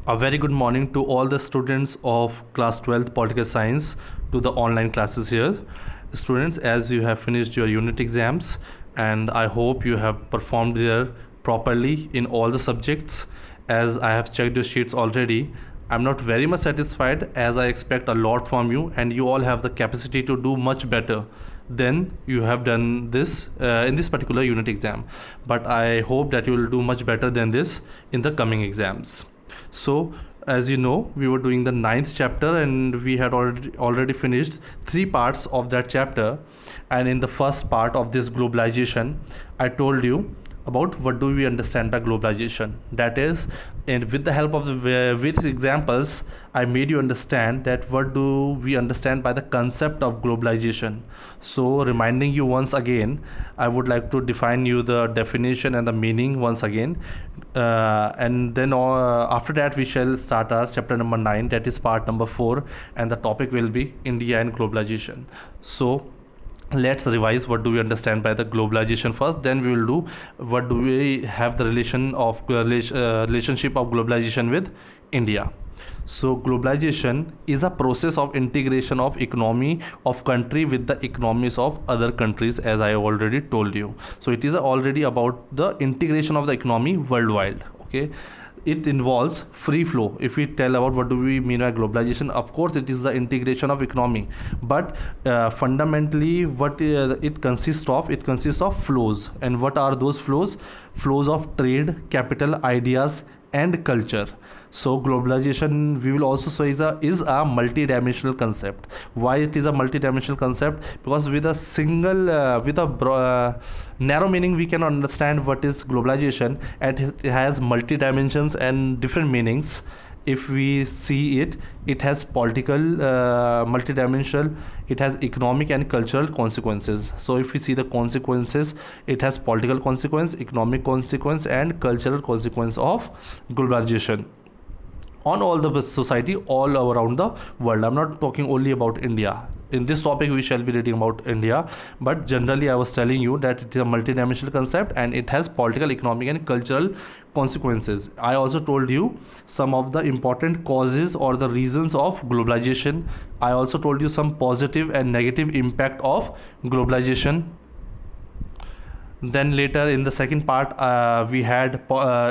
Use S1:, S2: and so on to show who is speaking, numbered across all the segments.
S1: A very good morning to all the students of class 12th political science to the online classes here. Students, as you have finished your unit exams and I hope you have performed there properly in all the subjects. As I have checked your sheets already, I'm not very much satisfied as I expect a lot from you and you all have the capacity to do much better than you have done this in this particular unit exam. But I hope that you will do much better than this in the coming exams. So as you know, we were doing the 9th chapter and we had already finished 3 parts of that chapter. And in the first part of this globalization, I told you about what do we understand by globalization. That is, and with the help of the various examples, I made you understand that what do we understand by the concept of globalization. So reminding you once again, I would like to define you the definition and the meaning once again, and then after that we shall start our chapter number 9, that is part number 4, and the topic will be India and globalization. So let's revise what do we understand by the globalization first, then we will do what do we have the relationship of globalization with India. So globalization is a process of integration of economy of country with the economies of other countries, as I already told you. So it is already about the integration of the economy worldwide. Okay, it involves free flow. If we tell about what do we mean by globalization, of course it is the integration of economy, but fundamentally what it consists of flows. And what are those flows? Flows of trade, capital, ideas and culture. So globalization, we will also say, is a multi-dimensional concept. Why it is a multi-dimensional concept? Because with a single narrow meaning we can understand what is globalization, and it has multi-dimensions and different meanings. If we see it, it has political, multidimensional, it has economic and cultural consequences. So if we see the consequences, it has political consequence, economic consequence and cultural consequence of globalization on all the society all around the world. I'm not talking only about India. In this topic we shall be reading about India, but generally I was telling you that it is a multidimensional concept and it has political, economic and cultural consequences. I also told you some of the important causes or the reasons of globalization. I also told you some positive and negative impact of globalization. Then later in the second part we had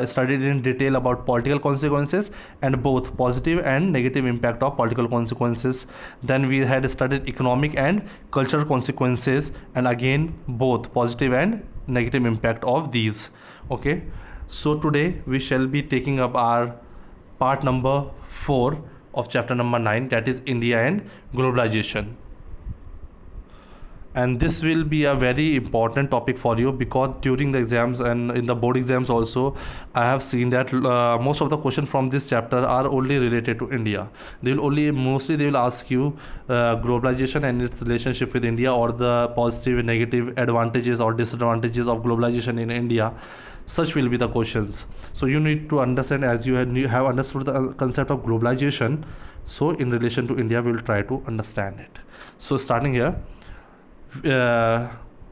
S1: studied in detail about political consequences and both positive and negative impact of political consequences. Then we had studied economic and cultural consequences, and again both positive and negative impact of these. Okay, so today we shall be taking up our part number 4 of chapter number 9, that is India and globalization. And this will be a very important topic for you, because during the exams and in the board exams also I have seen that most of the questions from this chapter are only related to India. They will ask you globalization and its relationship with India, or the positive and negative advantages or disadvantages of globalization in India. Such will be the questions. So you need to understand, as you have understood the concept of globalization, so in relation to India we will try to understand it. So starting here,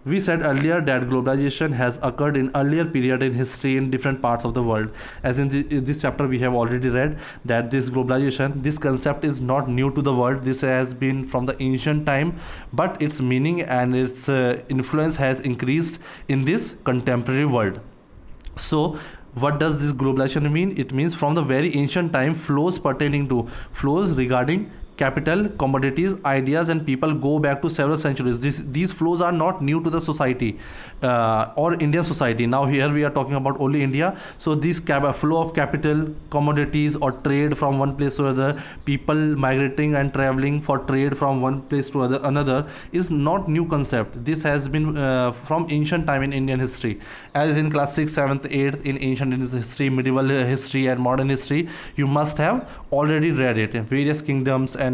S1: we said earlier that globalization has occurred in earlier period in history in different parts of the world. As in this chapter we have already read that this globalization, this concept is not new to the world. This has been from the ancient time, but its meaning and its influence has increased in this contemporary world. So what does this globalization mean? It means from the very ancient time, flows regarding capital, commodities, ideas and people go back to several centuries. These flows are not new to the society or Indian society. Now here we are talking about only India. So this flow of capital, commodities or trade from one place to another, people migrating and traveling for trade from one place to another is not new concept. This has been from ancient time in Indian history. As in class 6th, 7th, 8th in ancient Indian history, medieval history and modern history, you must have already read it. Various kingdoms and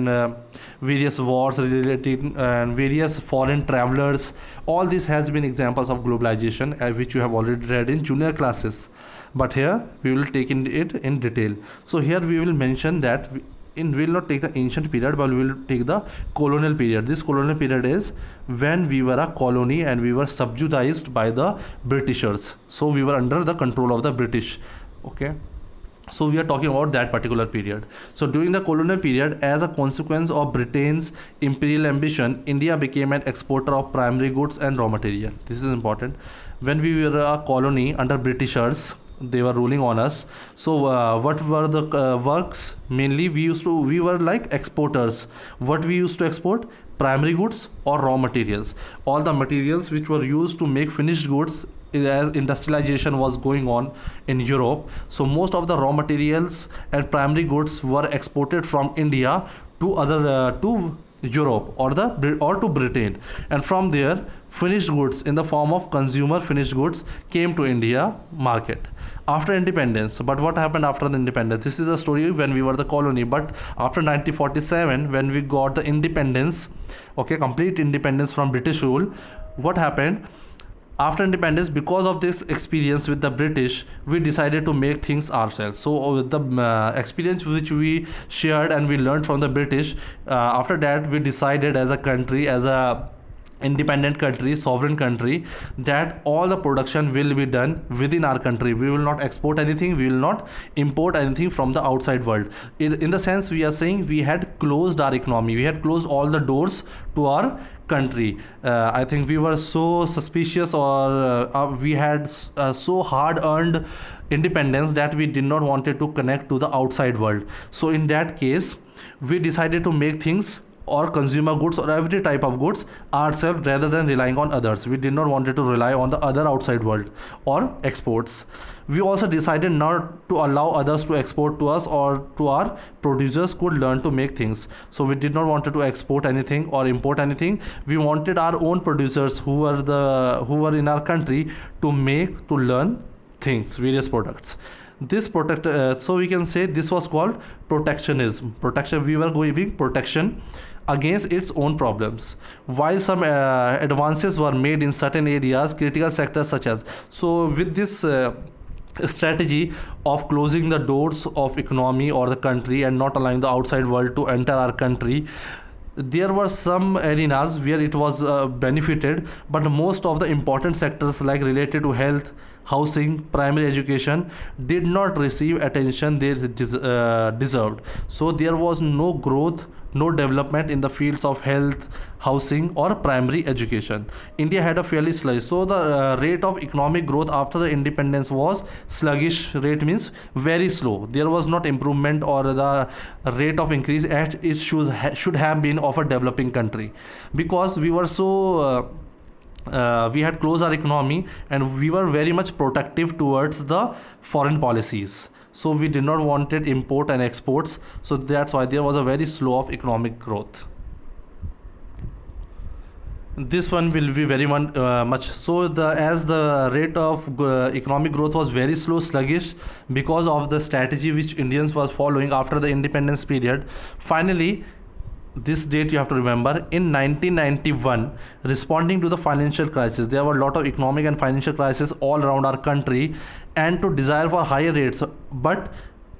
S1: various wars related and various foreign travelers, all this has been examples of globalization, which you have already read in junior classes. But here we will take it in detail. So here we will mention that we will not take the ancient period, but we will take the colonial period. This colonial period is when we were a colony and we were subjugated by the Britishers. So we were under the control of the British. Okay, So we are talking about that particular period. So during the colonial period, as a consequence of Britain's imperial ambition, India became an exporter of primary goods and raw material. This is important. When we were a colony under Britishers, they were ruling on us. So what were the works? Mainly we were like exporters. What we used to export? Primary goods or raw materials. All the materials which were used to make finished goods, as industrialization was going on in Europe. So most of the raw materials and primary goods were exported from India to to Europe or to Britain, and from there finished goods in the form of consumer finished goods came to India market after independence. But what happened after the independence? This is a story when we were the colony. But after 1947, when we got the independence, okay, complete independence from British rule, what happened? After independence, because of this experience with the British, we decided to make things ourselves. So with the experience which we shared and we learned from the British, after that we decided as a country, as a independent country, sovereign country, that all the production will be done within our country. We will not export anything, we will not import anything from the outside world. In the sense, we are saying we had closed our economy, we had closed all the doors to our country. I think we were so suspicious, or we had so hard earned independence that we did not wanted to connect to the outside world. So in that case, we decided to make things or consumer goods or every type of goods ourselves rather than relying on others. We did not wanted to rely on the other outside world or exports. We also decided not to allow others to export to us, or to our producers could learn to make things. So we did not wanted to export anything or import anything. We wanted our own producers who were in our country to learn things, various products. This so we can say this was called protectionism. We were giving protection against its own problems. While some advances were made in certain areas, critical sectors such as, so with this strategy of closing the doors of economy or the country and not allowing the outside world to enter our country, there were some arenas where it was benefited, but most of the important sectors like related to health, housing, primary education did not receive attention they deserved. So there was no growth, no development in the fields of health, housing or primary education. India had a fairly sluggish, so the rate of economic growth after the independence was sluggish. Rate means very slow. There was not improvement or the rate of increase as it should have been of a developing country, because we were so we had closed our economy and we were very much protective towards the foreign policies. So we did not wanted import and exports. So that's why there was a very slow of economic growth. This one will be very much so, as the rate of economic growth was very slow, sluggish, because of the strategy which Indians was following after the independence period. Finally, this date you have to remember, in 1991, responding to the financial crisis, there were a lot of economic and financial crisis all around our country, and to desire for higher rates, but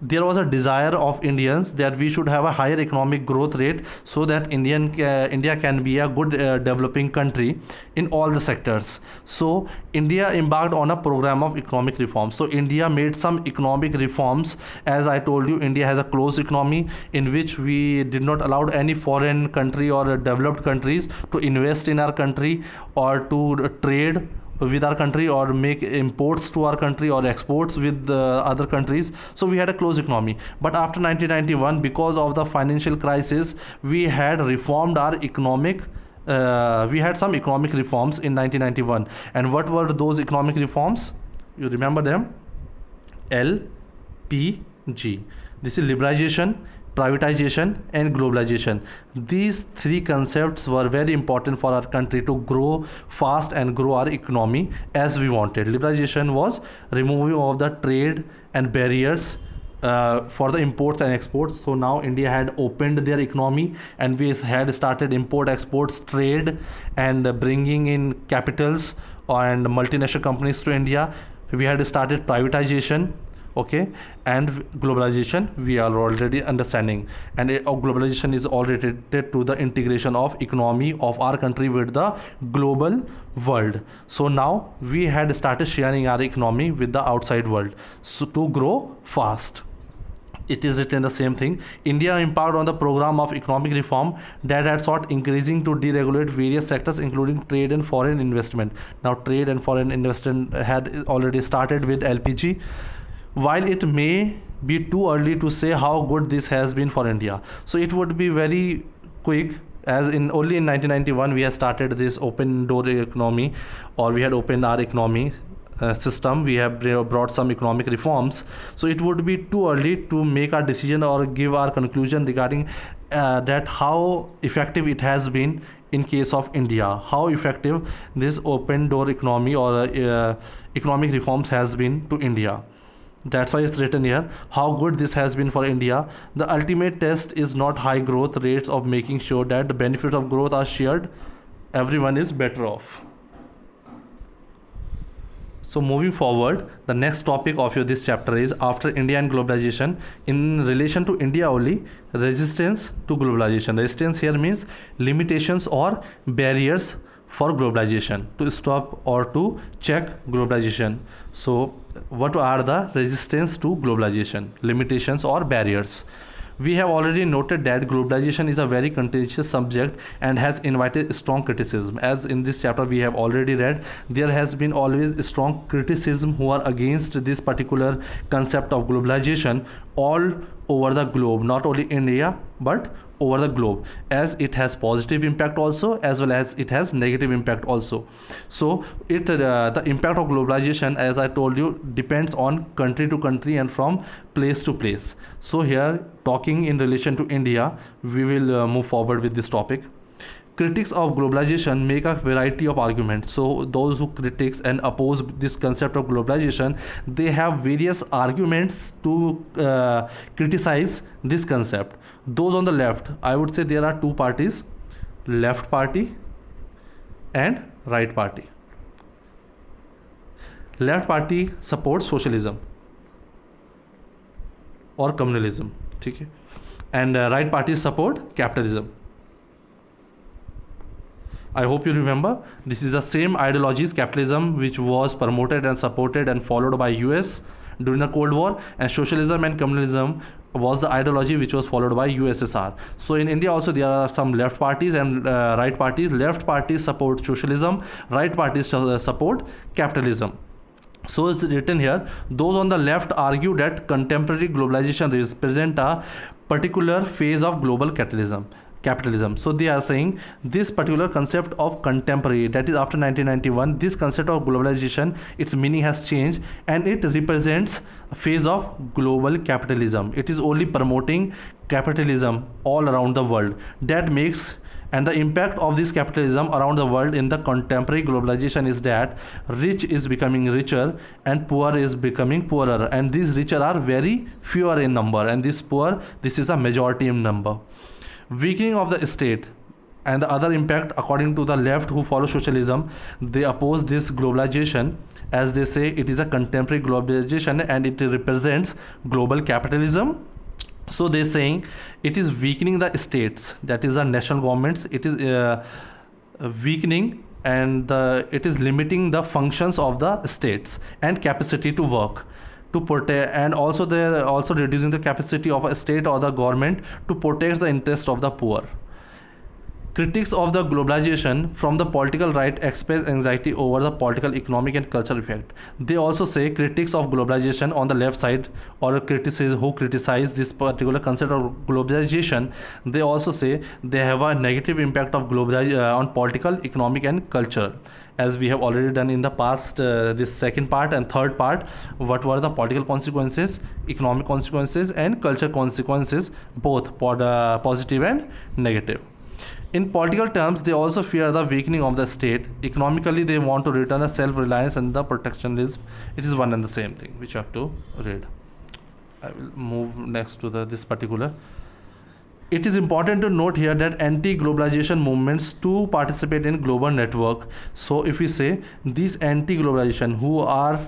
S1: there was a desire of Indians that we should have a higher economic growth rate so that India can be a good developing country in all the sectors. So India embarked on a program of economic reforms. So India made some economic reforms. As I told you, India has a closed economy in which we did not allow any foreign country or developed countries to invest in our country or to trade with our country or make imports to our country or exports with other countries. So we had a closed economy. But after 1991, because of the financial crisis, we had reformed our economic we had some economic reforms in 1991. And what were those economic reforms? You remember them? LPG. This is liberalization, privatization and globalization. These three concepts were very important for our country to grow fast and grow our economy as we wanted. Liberalization was removing of the trade and barriers for the imports and exports. So now India had opened their economy and we had started import exports trade and bringing in capitals and multinational companies to India. We had started privatization, okay, and globalization we are already understanding, and globalization is all related to the integration of economy of our country with the global world. So now we had started sharing our economy with the outside world, so to grow fast. it is written the same thing. India embarked on the program of economic reform that had sought increasing to deregulate various sectors including trade and foreign investment. Now trade and foreign investment had already started with LPG. While it may be too early to say how good this has been for India, so it would be very quick, as in only in 1991 we had started this open door economy, or we had opened our economy system. We have brought some economic reforms, so it would be too early to make our decision or give our conclusion regarding that how effective it has been in case of India, how effective this open door economy or economic reforms has been to India. That's why it's written here how good this has been for India. The ultimate test is not high growth rates of making sure that the benefits of growth are shared. Everyone is better off. So moving forward, the next topic of this chapter is after India and globalization. In relation to India only, resistance to globalization. Resistance here means limitations or barriers for globalization, to stop or to check globalization. So what are the resistance to globalization, limitations or barriers? We have already noted that globalization is a very contentious subject and has invited strong criticism. As in this chapter we have already read, there has been always strong criticism who are against this particular concept of globalization all over the globe, not only India but over the globe, as it has positive impact also as well as it has negative impact also. So the impact of globalization, as I told you, depends on country to country and from place to place. So here, talking in relation to India, we will move forward with this topic. Critics of globalization make a variety of arguments. So those who critics and oppose this concept of globalization, they have various arguments to criticize this concept. Those on the left, I would say there are two parties, left party and right party. Left party supports socialism or communalism, okay? And right party support capitalism. I hope you remember, this is the same ideologies, capitalism, which was promoted and supported and followed by US during the Cold War, and socialism and communism was the ideology which was followed by USSR. So in India also there are some left parties and right parties. Left parties support socialism, right parties support capitalism. So it's written here, those on the left argue that contemporary globalization represents a particular phase of global capitalism. So they are saying this particular concept of contemporary, that is after 1991, this concept of globalization, its meaning has changed and it represents a phase of global capitalism. It is only promoting capitalism all around the world. That makes, and the impact of this capitalism around the world in the contemporary globalization is that rich is becoming richer and poor is becoming poorer, and these richer are very fewer in number and this poor, this is a majority in number. Weakening of the state and the other impact, according to the left who follow socialism, they oppose this globalization, as they say it is a contemporary globalization and it represents global capitalism. So they saying it is weakening the states, that is the national governments, it is weakening and it is limiting the functions of the states and capacity to work to protect, and also they are also reducing the capacity of a state or the government to protect the interest of the poor. Critics of the globalization from the political right express anxiety over the political, economic and cultural effect. They also say critics of globalization on the left side, or criticism who criticize this particular concept of globalization, they also say they have a negative impact of globalization on political, economic and culture. As we have already done in the past, this second part and third part, what were the political consequences, economic consequences and cultural consequences, both positive and negative. In political terms, they also fear the weakening of the state. Economically, they want to return a self-reliance and the protectionism. It is one and the same thing which you have to read. I will move next to this particular. It is important to note here that anti-globalization movements to participate in global network. So if we say these anti-globalization who are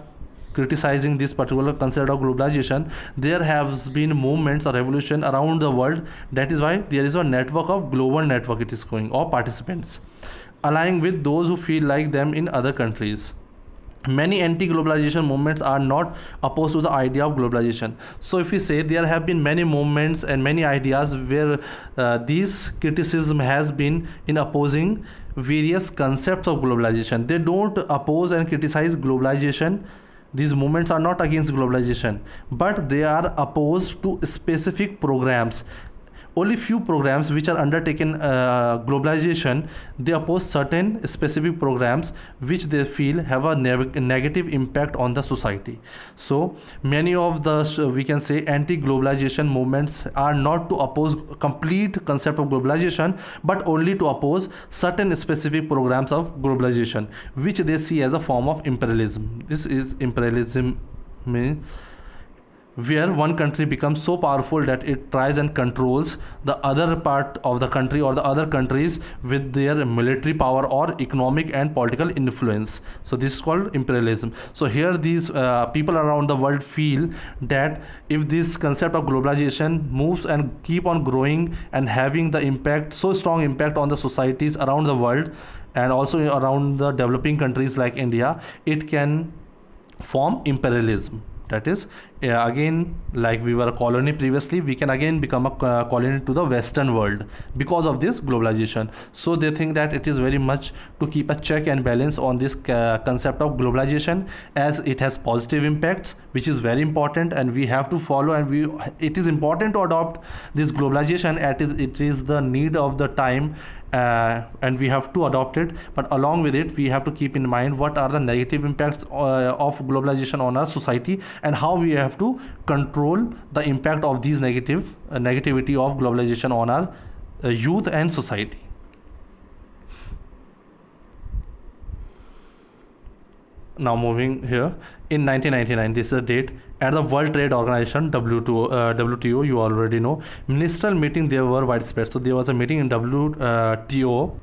S1: criticizing this particular concept of globalization, there has been movements or revolution around the world. That is why there is a network of global network it is going, or participants, aligning with those who feel like them in other countries. many anti-globalization movements are not opposed to the idea of globalization. So if we say there have been many movements and many ideas where this criticism has been in opposing various concepts of globalization. They don't oppose and criticize globalization. These movements are not against globalization, but they are opposed to specific programs. Only few programs which are undertaken globalization, they oppose certain specific programs which they feel have a negative impact on the society. So many of the we can say anti-globalization movements are not to oppose complete concept of globalization, but only to oppose certain specific programs of globalization which they see as a form of imperialism. This is imperialism, means where one country becomes so powerful that it tries and controls the other part of the country or the other countries with their military power or economic and political influence. So this is called imperialism. So here these people around the world feel that if this concept of globalization moves and keep on growing and having the impact, so strong impact on the societies around the world and also around the developing countries like India, it can form imperialism. That is, again, like we were a colony previously, we can again become a colony to the Western world because of this globalization. So they think that it is very much to keep a check and balance on this concept of globalization, as it has positive impacts, which is very important, and we have to follow, and it is important to adopt this globalization as it is the need of the time. And we have to adopt it, but along with it we have to keep in mind what are the negative impacts of globalization on our society, and how we have to control the impact of these negativity of globalization on our youth and society. Now moving here, in 1999, this is a date, at the World Trade Organization, WTO, you already know, ministerial meeting, there were widespread. So there was a meeting in WTO,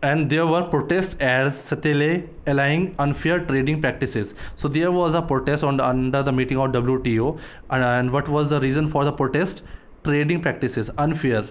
S1: and there were protests as Satele allying unfair trading practices. So there was a protest under the meeting of WTO, and what was the reason for the protest? Trading practices, unfair,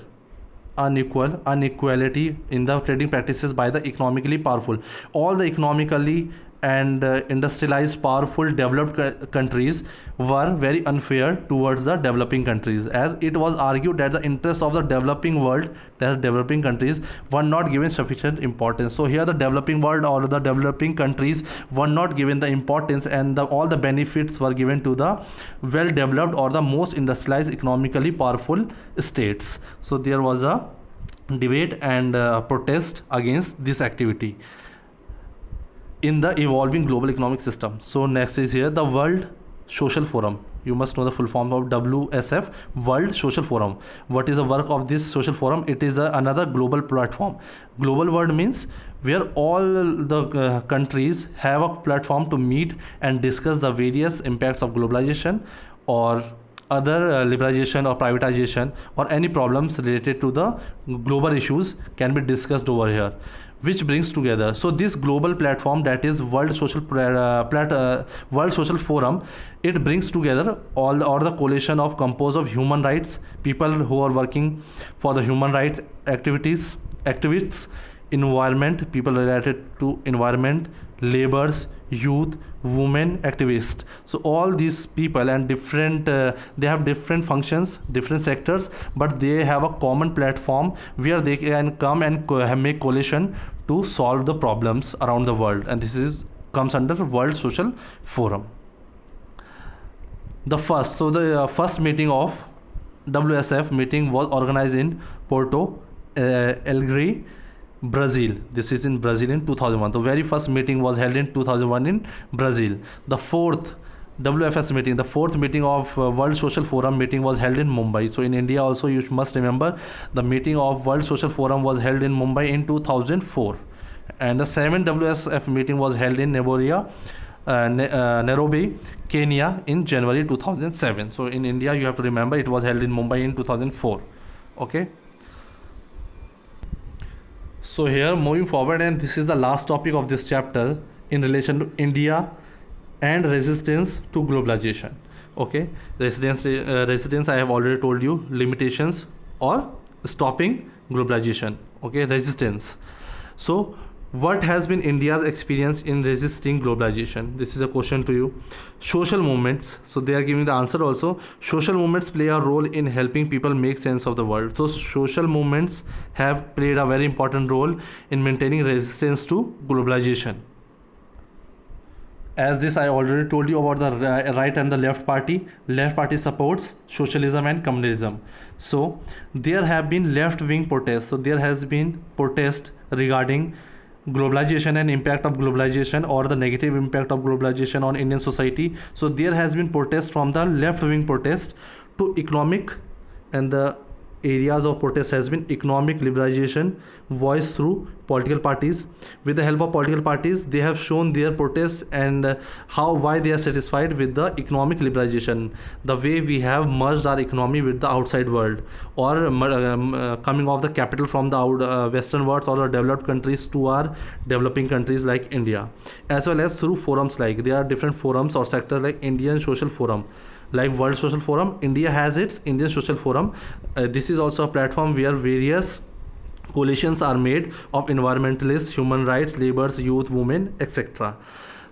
S1: inequality in the trading practices by the economically powerful. All the economically and industrialized powerful developed countries were very unfair towards the developing countries, as it was argued that the interests of the developing world, the developing countries, were not given sufficient importance. So here the developing world or the developing countries were not given the importance, and all the benefits were given to the well developed or the most industrialized economically powerful states. So there was a debate and protest against this activity in the evolving global economic system. So next is here the World Social Forum. You must know the full form of WSF, World Social Forum. What is the work of this social forum? It is another global platform. Global world means where all the countries have a platform to meet and discuss the various impacts of globalization or other liberalization or privatization, or any problems related to the global issues can be discussed over here, which brings together. So this global platform, that is World Social Forum, it brings together all the coalition of composed of human rights people who are working for the human rights activists, environment people related to environment, laborers, youth, women activists. So all these people and different they have different functions, different sectors, but they have a common platform where they can come and make coalition to solve the problems around the world, and this comes under World Social Forum. The first meeting of WSF meeting was organized in Porto Alegre, Brazil. This is in Brazil in 2001. The very first meeting was held in 2001 in Brazil. The fourth WFS meeting, the fourth meeting of World Social Forum meeting was held in Mumbai. So in India also, you must remember, the meeting of World Social Forum was held in Mumbai in 2004, and the seventh WSF meeting was held in Nairobi, Kenya in January 2007. So in India, you have to remember, it was held in Mumbai in 2004. Okay. So here moving forward, and this is the last topic of this chapter in relation to India and resistance to globalization. Okay, resistance I have already told you, limitations or stopping globalization. Okay, resistance. So What has been India's experience in resisting globalization? This is a question to you. Social movements, so they are giving the answer also. Social movements play a role in helping people make sense of the world. So social movements have played a very important role in maintaining resistance to globalization. As this, I already told you about the right and the left party. Left party supports socialism and communism. So there have been left wing protests. So there has been protest regarding globalization and impact of globalization, or the negative impact of globalization on Indian society. So there has been protest from the left wing protest to economic, and the areas of protest has been economic liberalization voiced through political parties. With the help of political parties, they have shown their protest and why they are satisfied with the economic liberalization, the way we have merged our economy with the outside world, or coming off the capital from the western world or the developed countries to our developing countries like India, as well as through forums. Like there are different forums or sectors like Indian Social Forum, like World Social Forum. India has its Indian Social Forum. This is also a platform where various coalitions are made of environmentalists, human rights, laborers, youth, women, etc.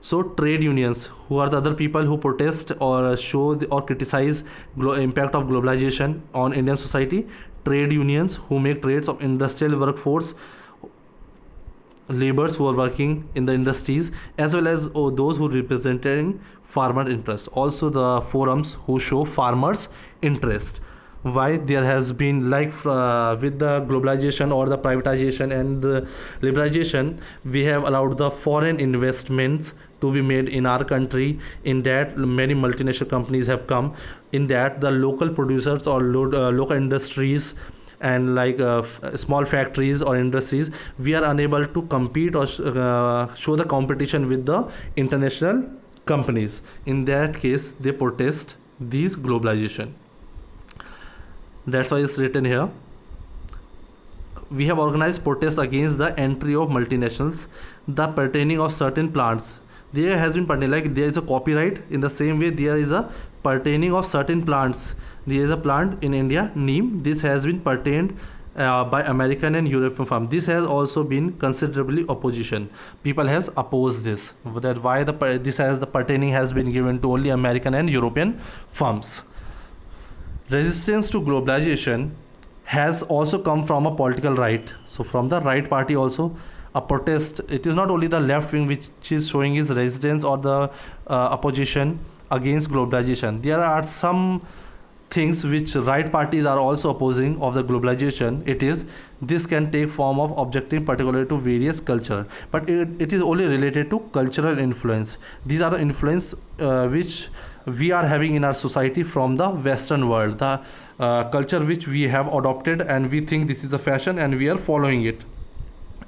S1: So trade unions, who are the other people who protest or show or criticize impact of globalization on Indian society. Trade unions who make trades of industrial workforce, laborers who are working in the industries, as well as those who representing farmer interest. Also the forums who show farmers interest. Why there has been, like with the globalization or the privatization and the liberalization, we have allowed the foreign investments to be made in our country. In that, many multinational companies have come. In that, the local producers or local industries and like small factories or industries, we are unable to compete or show the competition with the international companies. In that case, they protest these globalization. That's why it's written here. We have organized protests against the entry of multinationals, the pertaining of certain plants. There has been like there is a copyright. In the same way, there is a pertaining of certain plants. There is a plant in India, neem. This has been pertained by American and European firm. This has also been considerably opposition. People has opposed this. That why this has the pertaining has been given to only American and European firms. Resistance to globalization has also come from a political right. So from the right party also, a protest. It is not only the left wing which is showing his resistance or the opposition against globalization. There are some things which right parties are also opposing of the globalization. This can take form of objecting particularly to various culture, but it is only related to cultural influence. These are the influence which we are having in our society from the Western world, the culture which we have adopted, and we think this is the fashion and we are following it.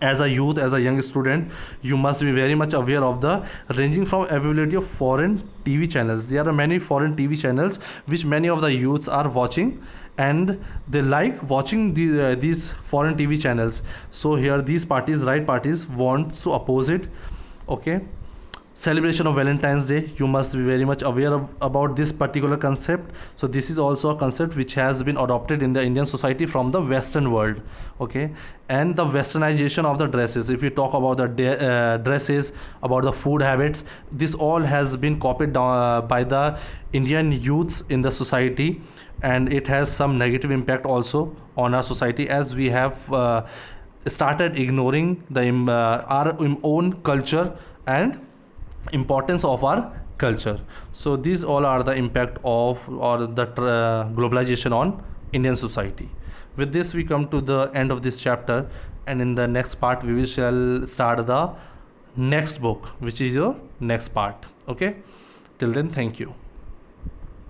S1: As a youth, as a young student, you must be very much aware of the ranging from availability of foreign TV channels. There are many foreign TV channels which many of the youths are watching, and they like watching these foreign TV channels. So here these parties, right parties, want to oppose it. Okay. Celebration of Valentine's Day, you must be very much aware about this particular concept. So this is also a concept which has been adopted in the Indian society from the Western world. Okay. And the westernization of the dresses, if we talk about the dresses, about the food habits, this all has been copied by the Indian youths in the society, and it has some negative impact also on our society, as we have started ignoring our own culture and importance of our culture. So these all are the impact of or the globalization on Indian society. With this, we come to the end of this chapter, and in the next part we shall start the next book, which is your next part. Okay, till then, thank you.